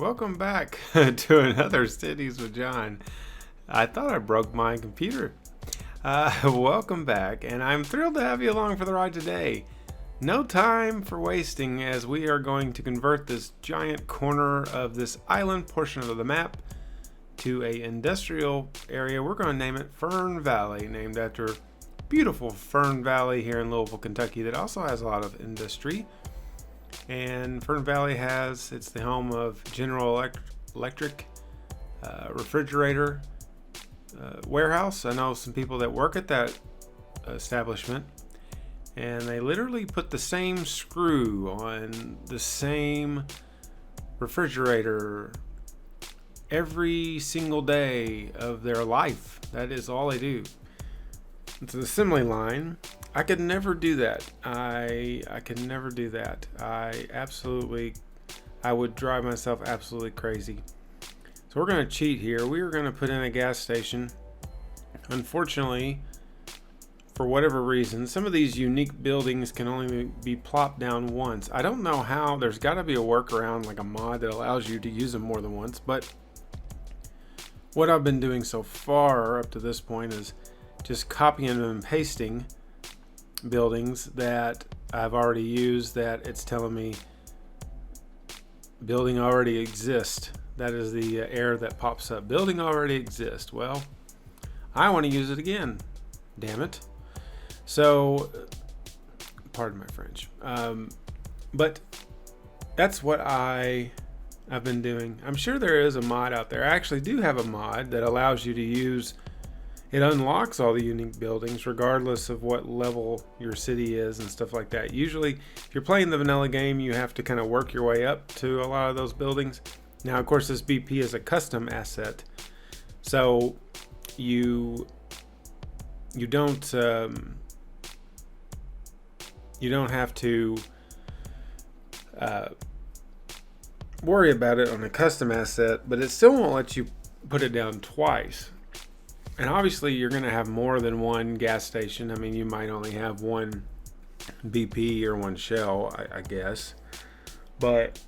welcome back to another Cities with John. I thought I broke my computer. Welcome back, and I'm thrilled to have you along for the ride today. No time for wasting as we are going to convert this giant corner of this island portion of the map to a industrial area. We're going to name it Fern Valley, named after beautiful Fern Valley here in Louisville, Kentucky that also has a lot of industry. And Fern Valley it's the home of General Electric refrigerator warehouse. I know some people that work at that establishment, and they literally put the same screw on the same refrigerator every single day of their life. That is all they do. It's an assembly line. I could never do that. I could never do that. I would drive myself absolutely crazy. So we're going to cheat here. We are going to put in a gas station. Unfortunately, for whatever reason, some of these unique buildings can only be plopped down once. I don't know how. There's got to be a workaround, like a mod that allows you to use them more than once. But what I've been doing so far up to this point is just copying and pasting buildings that I've already used that it's telling me building already exists. That is the error that pops up. Building already exists. Well, I want to use it again. Damn it. So, pardon my French. But that's what I've been doing. I'm sure there is a mod out there. I actually do have a mod that allows you to use. It unlocks all the unique buildings regardless of what level your city is and stuff like that. Usually, if you're playing the vanilla game, you have to kind of work your way up to a lot of those buildings. Now, of course, this BP is a custom asset, so you don't have to worry about it on a custom asset, but it still won't let you put it down twice. And obviously, you're going to have more than one gas station. I mean, you might only have one BP or one Shell, I guess. But,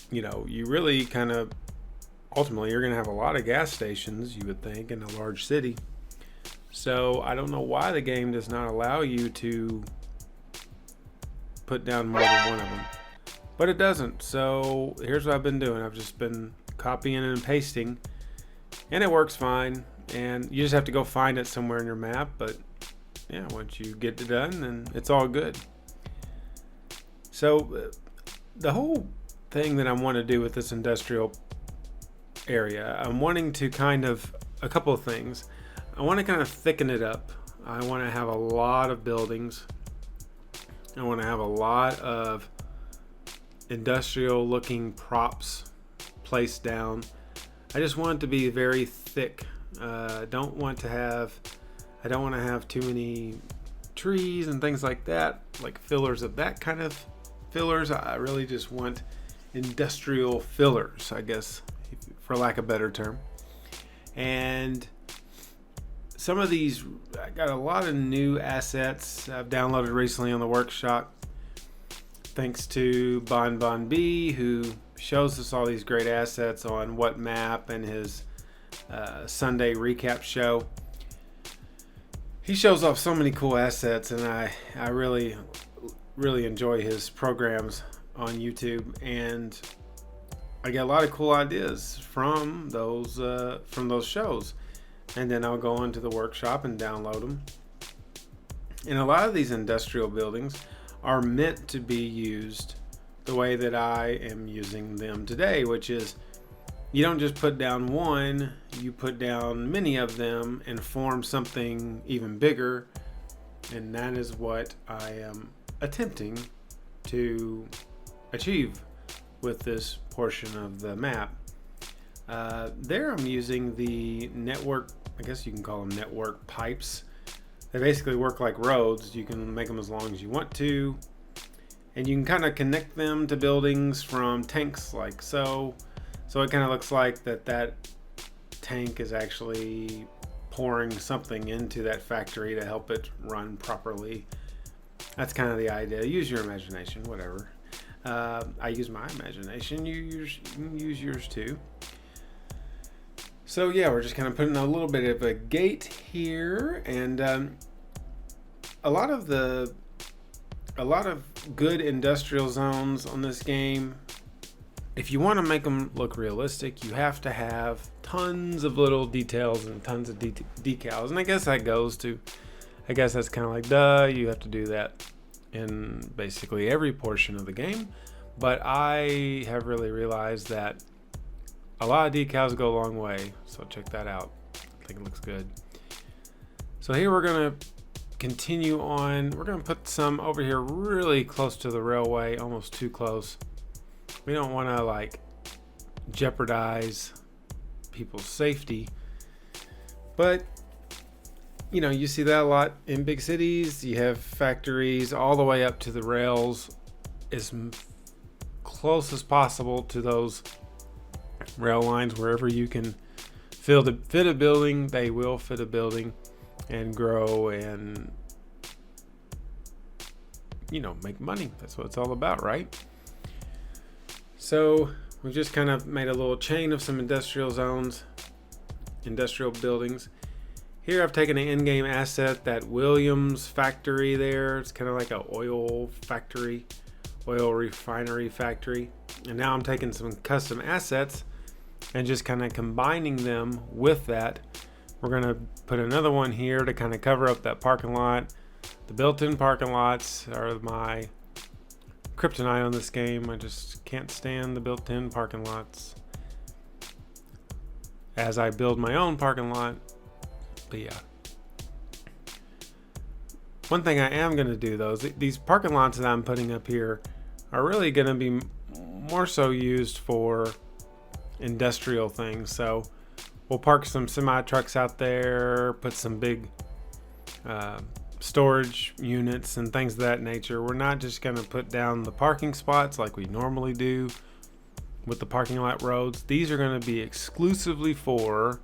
you really kind of, ultimately, you're going to have a lot of gas stations, you would think, in a large city. So, I don't know why the game does not allow you to put down more than one of them. But it doesn't. So, here's what I've been doing. I've just been copying and pasting, and it works fine. And you just have to go find it somewhere in your map. But yeah, once you get it done, then it's all good. So the whole thing that I want to do with this industrial area, I'm wanting to a couple of things. I want to kind of thicken it up. I want to have a lot of buildings. I want to have a lot of industrial looking props placed down. I just want it to be very thick. I don't want to have too many trees and things like that, like fillers of that kind of fillers. I really just want industrial fillers, I guess, for lack of a better term. And some of these, I got a lot of new assets I've downloaded recently on the workshop, thanks to Bon B, who shows us all these great assets on what map and his Sunday recap show. He shows off so many cool assets, and I really enjoy his programs on YouTube, and I get a lot of cool ideas from those shows, and then I'll go into the workshop and download them. And a lot of these industrial buildings are meant to be used the way that I am using them today, which is you don't just put down one, you put down many of them and form something even bigger. And that is what I am attempting to achieve with this portion of the map. There I'm using the network, I guess you can call them network pipes. They basically work like roads. You can make them as long as you want to. And you can kind of connect them to buildings from tanks like so. So it kind of looks like that tank is actually pouring something into that factory to help it run properly. That's kind of the idea. Use your imagination, whatever. I use my imagination. You can use yours too. So yeah, we're just kind of putting a little bit of a gate here, and a lot of good industrial zones on this game. If you want to make them look realistic, you have to have tons of little details and tons of decals, and I guess that's kind of like you have to do that in basically every portion of the game. But I have really realized that a lot of decals go a long way, so check that out. I think it looks good. So here we're gonna continue on. We're gonna put some over here really close to the railway, almost too close. We don't want to like jeopardize people's safety, but you see that a lot in big cities. You have factories all the way up to the rails, as close as possible to those rail lines. Wherever you can fit a building, they will fit a building and grow and make money. That's what it's all about, right? So we just kind of made a little chain of some industrial zones, industrial buildings. Here I've taken an in-game asset, that Williams factory there. It's kind of like an oil refinery factory. And now I'm taking some custom assets and just kind of combining them with that. We're going to put another one here to kind of cover up that parking lot. The built-in parking lots are my kryptonite on this game. I just can't stand the built-in parking lots. As I build my own parking lot. But yeah. One thing I am going to do though is these parking lots that I'm putting up here are really going to be more so used for industrial things. So we'll park some semi trucks out there, put some big storage units and things of that nature. We're not just going to put down the parking spots like we normally do with the parking lot roads. These are going to be exclusively for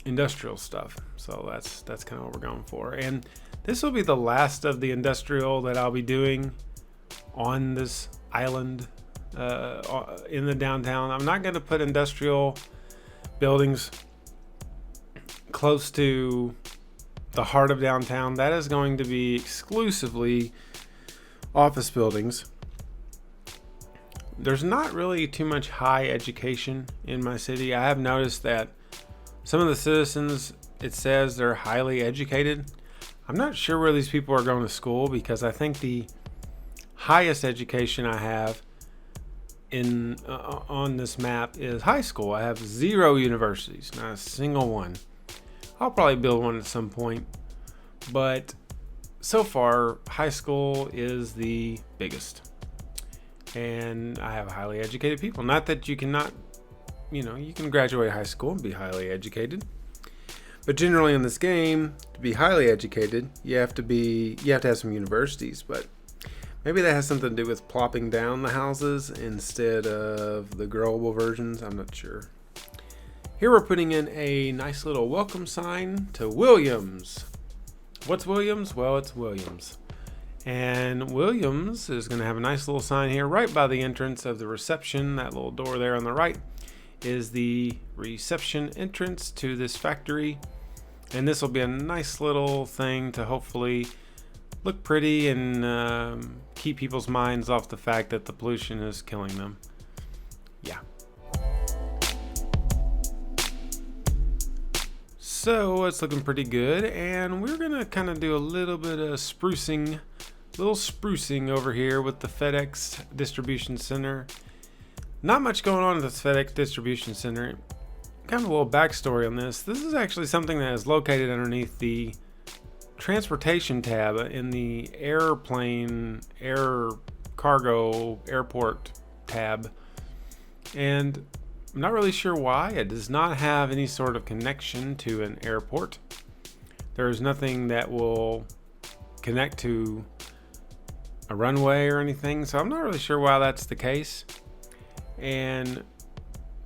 industrial stuff. So that's kind of what we're going for. And this will be the last of the industrial that I'll be doing on this island in the downtown. I'm not going to put industrial buildings close to the heart of downtown. That is going to be exclusively office buildings. There's not really too much high education in my city. I have noticed that some of the citizens, it says they're highly educated. I'm not sure where these people are going to school, because I think the highest education I have on this map is high school. I have 0 universities, not a single one. I'll probably build one at some point, but so far high school is the biggest, and I have highly educated people. Not that you cannot, you can graduate high school and be highly educated, but generally in this game, to be highly educated, you have to have some universities. But maybe that has something to do with plopping down the houses instead of the growable versions. I'm not sure. Here we're putting in a nice little welcome sign to Williams. What's Williams? Well, it's Williams. And Williams is going to have a nice little sign here right by the entrance of the reception. That little door there on the right is the reception entrance to this factory. And this will be a nice little thing to hopefully look pretty and keep people's minds off the fact that the pollution is killing them. Yeah. So it's looking pretty good, and we're gonna kind of do a little bit of sprucing over here with the FedEx distribution center. Not much going on at this FedEx distribution center. Kind of a little backstory on this. This is actually something that is located underneath the transportation tab in the air cargo airport tab, and I'm not really sure why. It does not have any sort of connection to an airport. There's nothing that will connect to a runway or anything, so I'm not really sure why that's the case.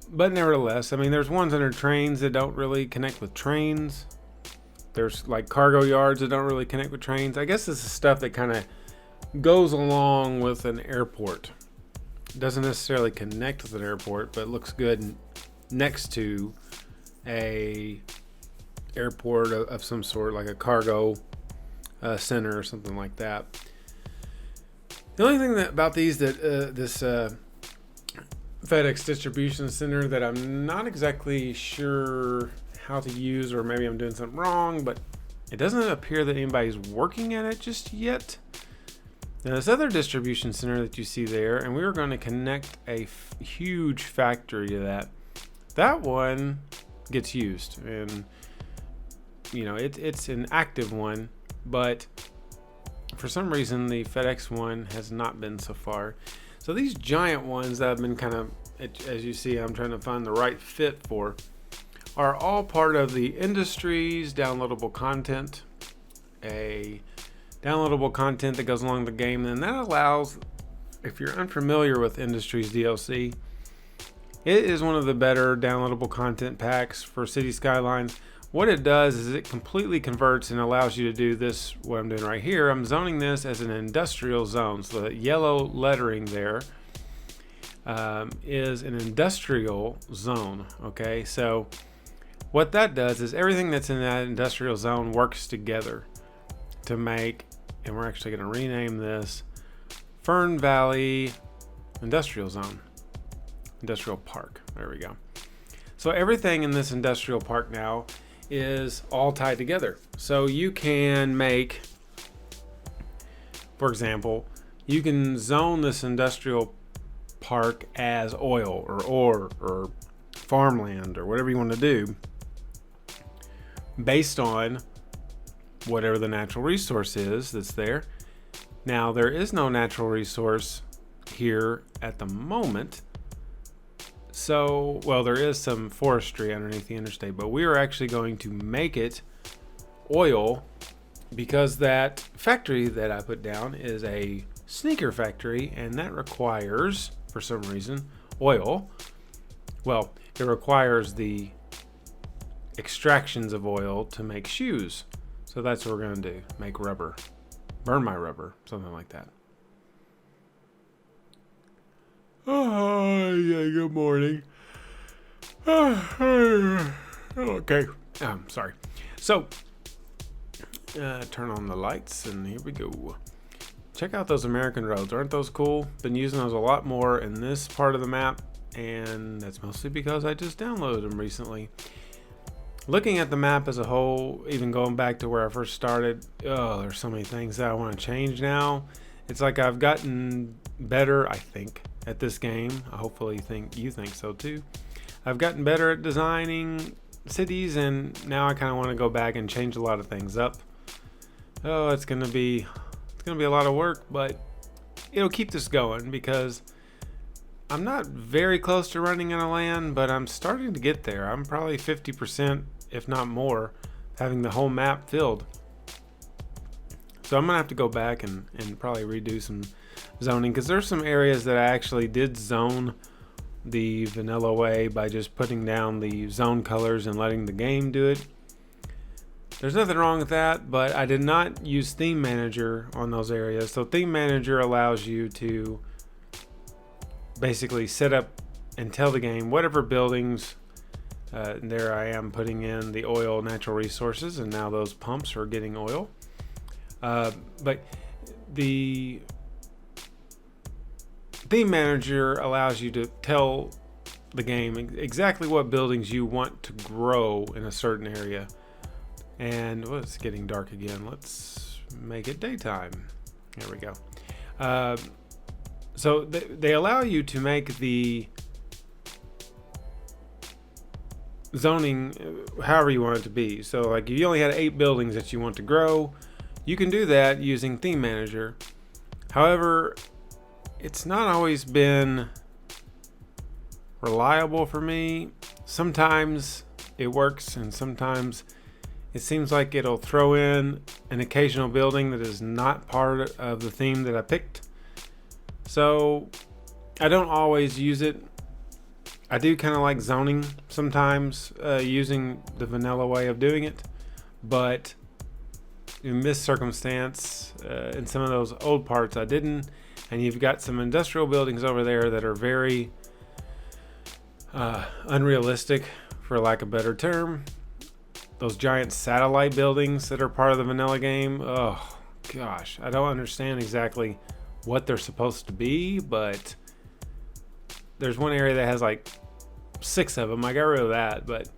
But nevertheless, there's ones under trains that don't really connect with trains. There's like cargo yards that don't really connect with trains. I guess this is stuff that kind of goes along with an airport. It doesn't necessarily connect with an airport, but looks good next to a airport of some sort, like a cargo center or something like that. The only thing about these that this FedEx distribution center that I'm not exactly sure how to use, or maybe I'm doing something wrong, but it doesn't appear that anybody's working at it just yet. Now this other distribution center that you see there, and we were going to connect a huge factory to that. That one gets used, and you know it's an active one, but for some reason the FedEx one has not been so far. So these giant ones that I've been kind of, as you see, I'm trying to find the right fit for, are all part of the industry's downloadable content. A downloadable content that goes along the game, and that allows, if you're unfamiliar with industry's DLC, it is one of the better downloadable content packs for City Skylines. What it does is it completely converts and allows you to do this, what I'm doing right here. I'm zoning this as an industrial zone. So the yellow lettering there is an industrial zone. Okay, so what that does is everything that's in that industrial zone works together to make, and we're actually going to rename this Fern Valley Industrial Zone. Industrial Park. There we go. So everything in this industrial park now is all tied together. So you can make, for example, you can zone this industrial park as oil or ore or farmland or whatever you want to do based on whatever the natural resource is that's there. Now there is no natural resource here at the moment. So, well, there is some forestry underneath the interstate, but we are actually going to make it oil because that factory that I put down is a sneaker factory, and that requires, for some reason, oil. Well, it requires the extractions of oil to make shoes. So that's what we're going to do. Make rubber. Burn my rubber. Something like that. Oh, yeah, good morning. Okay. Sorry. So, turn on the lights, and here we go. Check out those American roads. Aren't those cool? Been using those a lot more in this part of the map, and that's mostly because I just downloaded them recently. Looking at the map as a whole, even going back to where I first started, there's so many things that I want to change now. It's like I've gotten better, I think, at this game. I hopefully you think so too. I've gotten better at designing cities, and now I kind of want to go back and change a lot of things up. Oh, it's gonna be a lot of work, but it'll keep this going because I'm not very close to running out of land, but I'm starting to get there. I'm probably 50%, if not more, having the whole map filled. So I'm gonna have to go back and probably redo some zoning, because there's some areas that I actually did zone the vanilla way by just putting down the zone colors and letting the game do it. There's nothing wrong with that, but I did not use Theme Manager on those areas. So Theme Manager allows you to basically set up and tell the game whatever buildings. There I am putting in the oil natural resources, and now those pumps are getting oil. But the Theme Manager allows you to tell the game exactly what buildings you want to grow in a certain area. And well, it's getting dark again. Let's make it daytime. There we go. So they allow you to make the zoning however you want it to be. So like if you only had 8 buildings that you want to grow, you can do that using Theme Manager. However, it's not always been reliable for me. Sometimes it works, and sometimes it seems like it'll throw in an occasional building that is not part of the theme that I picked. So I don't always use it. I do kind of like zoning sometimes, using the vanilla way of doing it, but in this circumstance, in some of those old parts I didn't, and you've got some industrial buildings over there that are very unrealistic, for lack of a better term. Those giant satellite buildings that are part of the vanilla game, oh gosh, I don't understand exactly what they're supposed to be, but there's one area that has like 6 of them. I got rid of that, but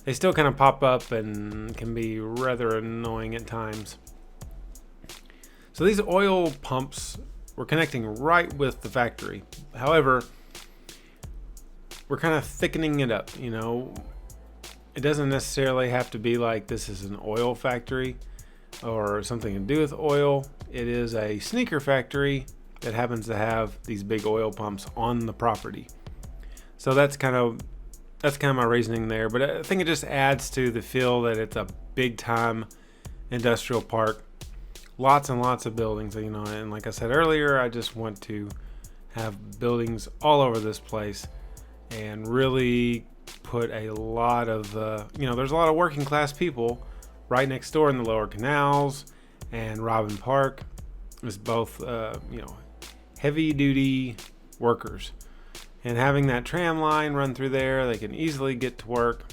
they still kind of pop up and can be rather annoying at times. So these oil pumps were connecting right with the factory. However, we're kind of thickening it up, you know. It doesn't necessarily have to be like this is an oil factory or something to do with oil. It is a sneaker factory that happens to have these big oil pumps on the property. So that's kind of my reasoning there. But I think it just adds to the feel that it's a big time industrial park. Lots and lots of buildings, you know, and like I said earlier, I just want to have buildings all over this place and really put a lot of, there's a lot of working class people right next door in the lower canals, and Robin Park is both, heavy duty workers. And having that tram line run through there, they can easily get to work,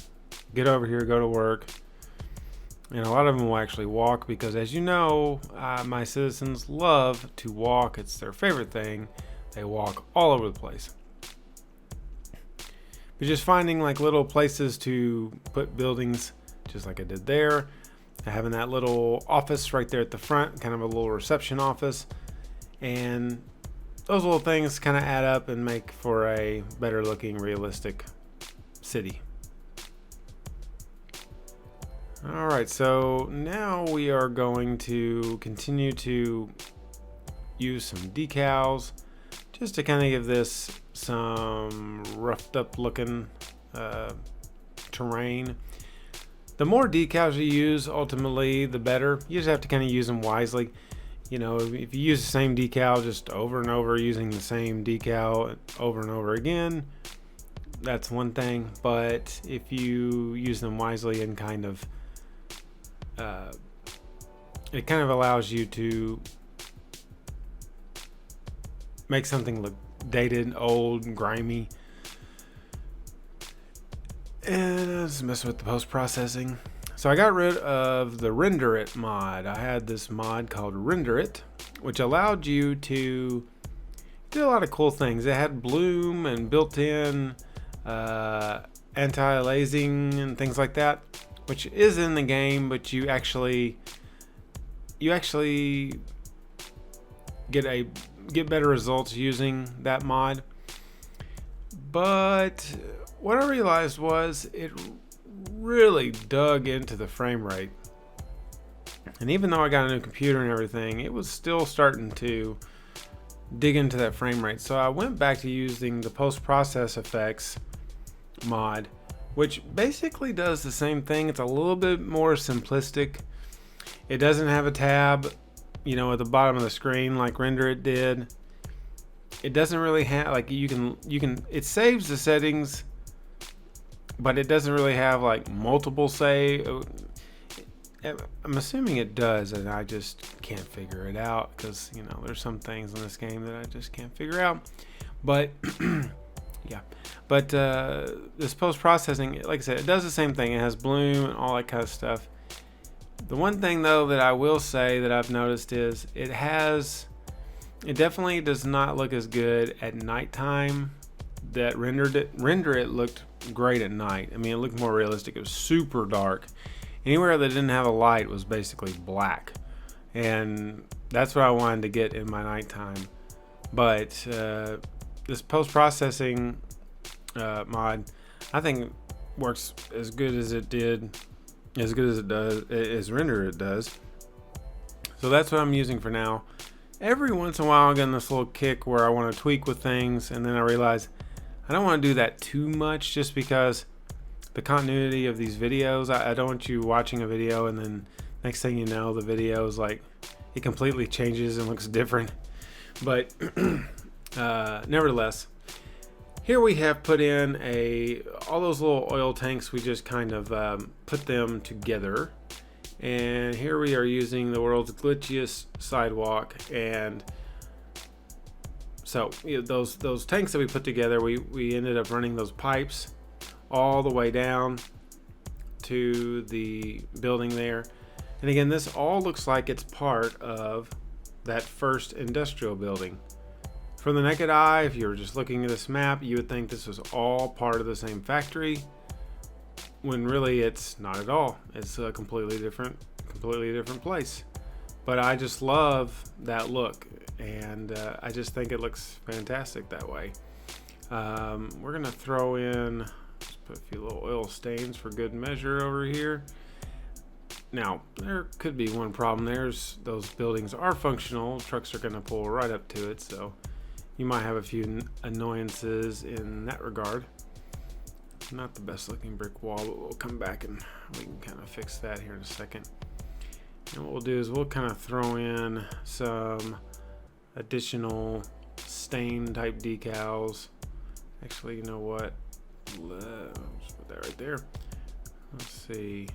get over here, go to work. And a lot of them will actually walk because, as you know, my citizens love to walk. It's their favorite thing. They walk all over the place. But just finding like little places to put buildings, just like I did there. Having that little office right there at the front, kind of a little reception office. And those little things kind of add up and make for a better looking, realistic city. All right, so now we are going to continue to use some decals just to kind of give this some roughed up looking terrain. The more decals you use, ultimately, the better. You just have to kind of use them wisely. You know, if you use the same decal just over and over, using the same decal over and over again, that's one thing. But if you use them wisely and kind of it kind of allows you to make something look dated, old, grimy. And let's mess with the post-processing. So I got rid of the Render It mod. I had this mod called Render It, which allowed you to do a lot of cool things. It had bloom and built-in anti-aliasing and things like that, which is in the game, but you actually get better results using that mod. But what I realized was it really dug into the frame rate. And even though I got a new computer and everything, it was still starting to dig into that frame rate. So I went back to using the post-process effects mod, which basically does the same thing. It's a little bit more simplistic. It doesn't have a tab, at the bottom of the screen like Render It did. It doesn't really have, like, you can it saves the settings, but it doesn't really have like multiple save. I'm assuming it does, and I just can't figure it out because there's some things in this game that I just can't figure out. But yeah, but this post-processing, like I said, it does the same thing. It has bloom and all that kind of stuff. The one thing though that I will say that I've noticed is it definitely does not look as good at nighttime. That Render It looked great at night. I mean, it looked more realistic. It was super dark. Anywhere that didn't have a light was basically black, and that's what I wanted to get in my nighttime. But this post-processing mod, I think, works as good as it does, as Render It does. So that's what I'm using for now. Every once in a while I get this little kick where I want to tweak with things, and then I realize I don't want to do that too much, just because the continuity of these videos, I don't want you watching a video and then next thing you know the video is like it completely changes and looks different. But nevertheless, here we have put in all those little oil tanks. We just kind of put them together, And here we are using the world's glitchiest sidewalk. And so those tanks that we put together, we ended up running those pipes all the way down to the building there. And again, this all looks like it's part of that first industrial building. From the naked eye, if you were just looking at this map, you would think this was all part of the same factory, when really it's not at all. It's a completely different place. But I just love that look, and I just think it looks fantastic that way. We're gonna throw in, just put a few little oil stains for good measure over here. Now, there could be one problem. Those buildings are functional. Trucks are gonna pull right up to it, so you might have a few annoyances in that regard. Not the best looking brick wall, but we'll come back and we can kind of fix that here in a second. And what we'll do is we'll kind of throw in some additional stain type decals. Actually, you know what? Just put that right there. Let's see.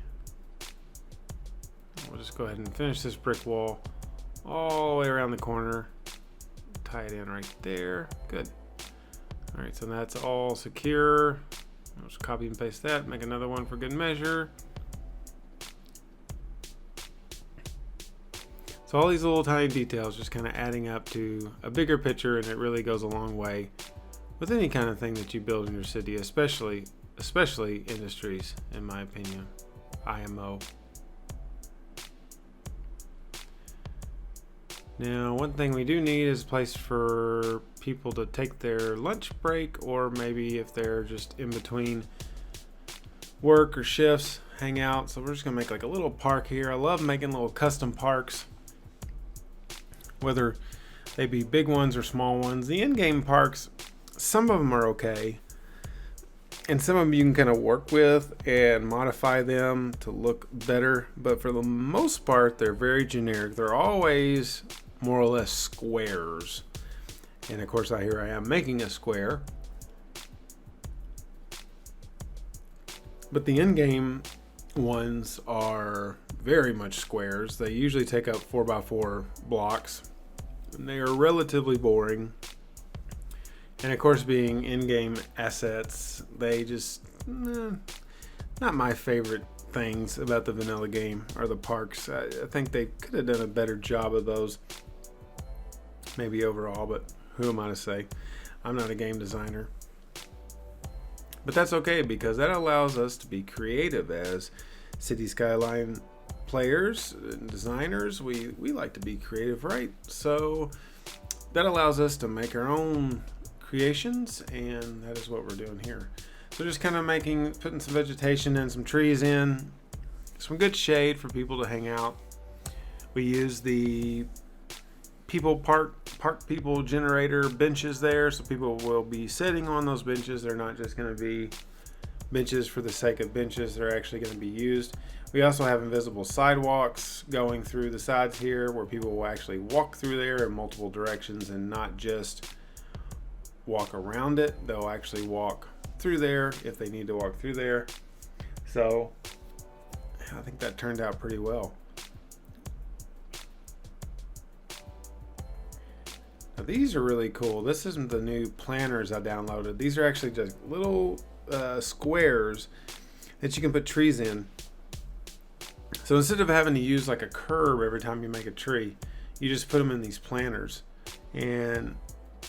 We'll just go ahead and finish this brick wall all the way around the corner. Tie it in right there. Good. All right, so that's all secure. I'll just copy and paste that, make another one for good measure. So all these little tiny details just kind of adding up to a bigger picture, and it really goes a long way with any kind of thing that you build in your city, especially industries, in my opinion. IMO. Now, one thing we do need is a place for people to take their lunch break, or maybe if they're just in between work or shifts, hang out. So we're just gonna make like a little park here. I love making little custom parks, whether they be big ones or small ones. The in-game parks, some of them are okay, and some of them you can kind of work with and modify them to look better, but for the most part they're very generic. They're always more or less squares. And of course, here I am making a square. But the in-game ones are very much squares. They usually take up 4x4 blocks. And they are relatively boring. And of course, being in-game assets, they just not my favorite things about the vanilla game are the parks. I think they could have done a better job of those, maybe overall, but who am I to say? I'm not a game designer. But that's okay, because that allows us to be creative as City Skyline players and designers. We like to be creative, right? So that allows us to make our own creations, and that is what we're doing here. So just kind of putting some vegetation and some trees in, some good shade for people to hang out. We use the park people generator benches there, so people will be sitting on those benches. They're not just going to be benches for the sake of benches. They're actually going to be used. We also have invisible sidewalks going through the sides here, where people will actually walk through there in multiple directions and not just walk around it. They'll actually walk through there if they need to walk through there. So I think that turned out pretty well. Now, these are really cool. This isn't the new planners I downloaded. These are actually just little squares that you can put trees in. So instead of having to use like a curb every time you make a tree, you just put them in these planners, and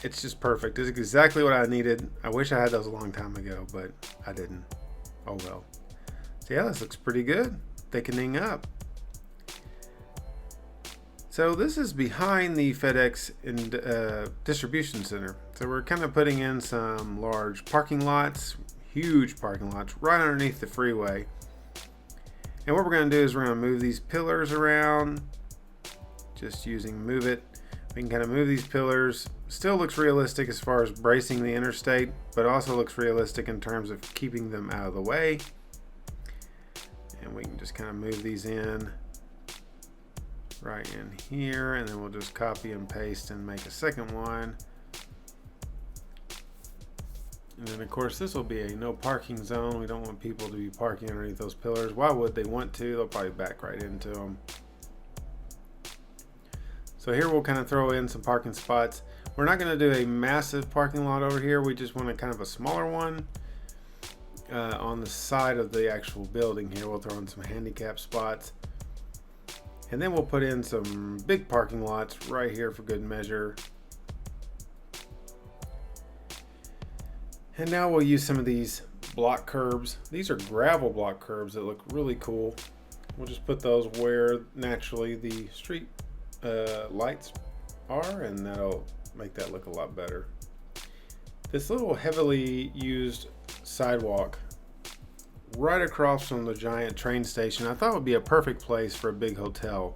it's just perfect. It's exactly what I needed. I wish I had those a long time ago, but I didn't. Oh well. So yeah, this looks pretty good. Thickening up. So this is behind the FedEx distribution center. So we're kind of putting in some large parking lots, huge parking lots, right underneath the freeway. And what we're going to do is we're going to move these pillars around, just using move it. We can kind of move these pillars. Still looks realistic as far as bracing the interstate, but also looks realistic in terms of keeping them out of the way. And we can just kind of move these in right in here, and then we'll just copy and paste and make a second one. And then of course this will be a no parking zone. We don't want people to be parking underneath those pillars. Why would they want to? They'll probably back right into them. So here we'll kind of throw in some parking spots. We're not going to do a massive parking lot over here. We just want a kind of a smaller one on the side of the actual building here. We'll throw in some handicap spots. And then we'll put in some big parking lots right here for good measure. And now we'll use some of these block curbs. These are gravel block curbs that look really cool. We'll just put those where naturally the street lights are, and that'll make that look a lot better. This little heavily used sidewalk right across from the giant train station I thought would be a perfect place for a big hotel.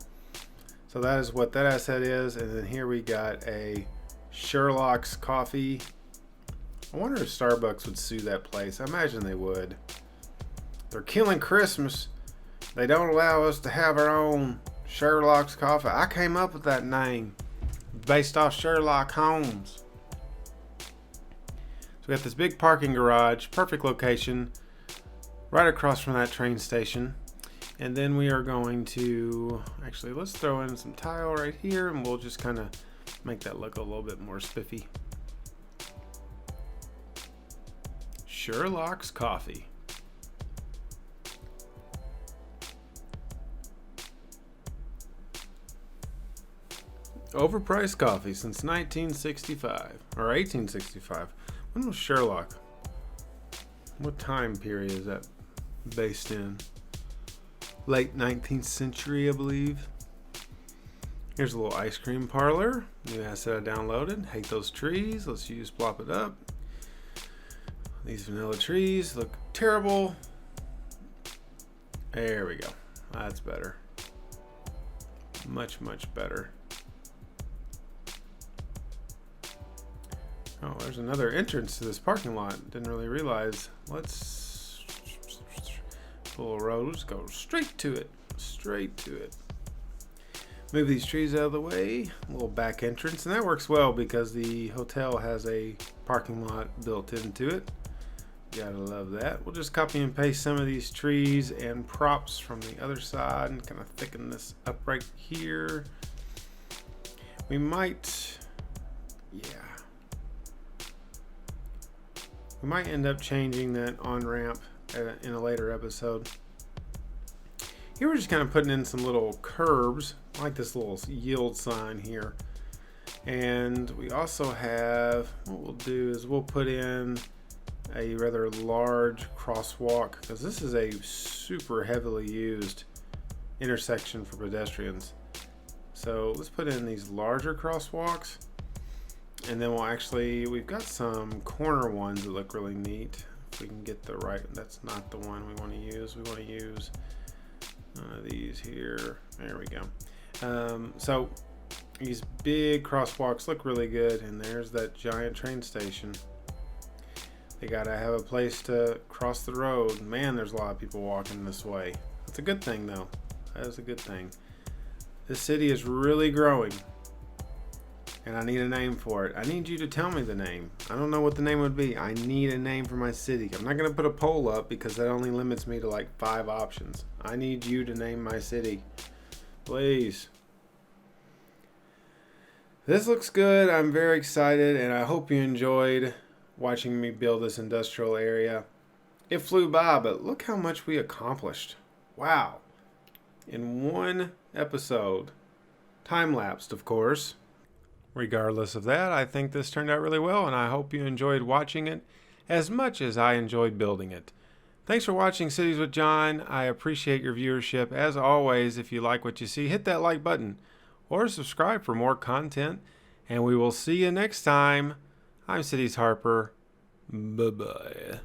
So that is what that asset is. And then here we got a Sherlock's Coffee. I wonder if Starbucks would sue that place. I imagine they would. They're killing Christmas. They don't allow us to have our own Sherlock's Coffee. I came up with that name based off Sherlock Holmes. So we got this big parking garage, perfect location, right across from that train station. And then we are going to, actually let's throw in some tile right here, and we'll just kind of make that look a little bit more spiffy. Sherlock's Coffee. Overpriced coffee since 1965 or 1865. When was Sherlock? What time period is that based in? Late 19th century, I believe. Here's a little ice cream parlor. New asset I downloaded. Hate those trees. Let's use plop it up. These vanilla trees look terrible. There we go. That's better. Much, much better. Oh, there's another entrance to this parking lot. Didn't really realize. Let's pull a road. Let's go straight to it. Straight to it. Move these trees out of the way. A little back entrance. And that works well because the hotel has a parking lot built into it. Gotta love that. We'll just copy and paste some of these trees and props from the other side and kind of thicken this up right here. We might, we might end up changing that on-ramp in a later episode. Here we're just kind of putting in some little curbs, like this little yield sign here. And we also have, what we'll do is we'll put in a rather large crosswalk, because this is a super heavily used intersection for pedestrians. So let's put in these larger crosswalks, and then we've got some corner ones that look really neat. If we can get the right, that's not the one we want to use. We want to use these here. There we go. So these big crosswalks look really good, and there's that giant train station. They gotta have a place to cross the road. Man, there's a lot of people walking this way. That's a good thing, though. That is a good thing. This city is really growing, and I need a name for it. I need you to tell me the name. I don't know what the name would be. I need a name for my city. I'm not gonna put a poll up because that only limits me to like 5 options. I need you to name my city, please. This looks good. I'm very excited, and I hope you enjoyed watching me build this industrial area. It flew by, but look how much we accomplished. Wow. In one episode. Time-lapsed, of course. Regardless of that, I think this turned out really well, and I hope you enjoyed watching it as much as I enjoyed building it. Thanks for watching Cities with John. I appreciate your viewership. As always, if you like what you see, hit that like button or subscribe for more content, and we will see you next time. I'm Cities Harper. Bye-bye.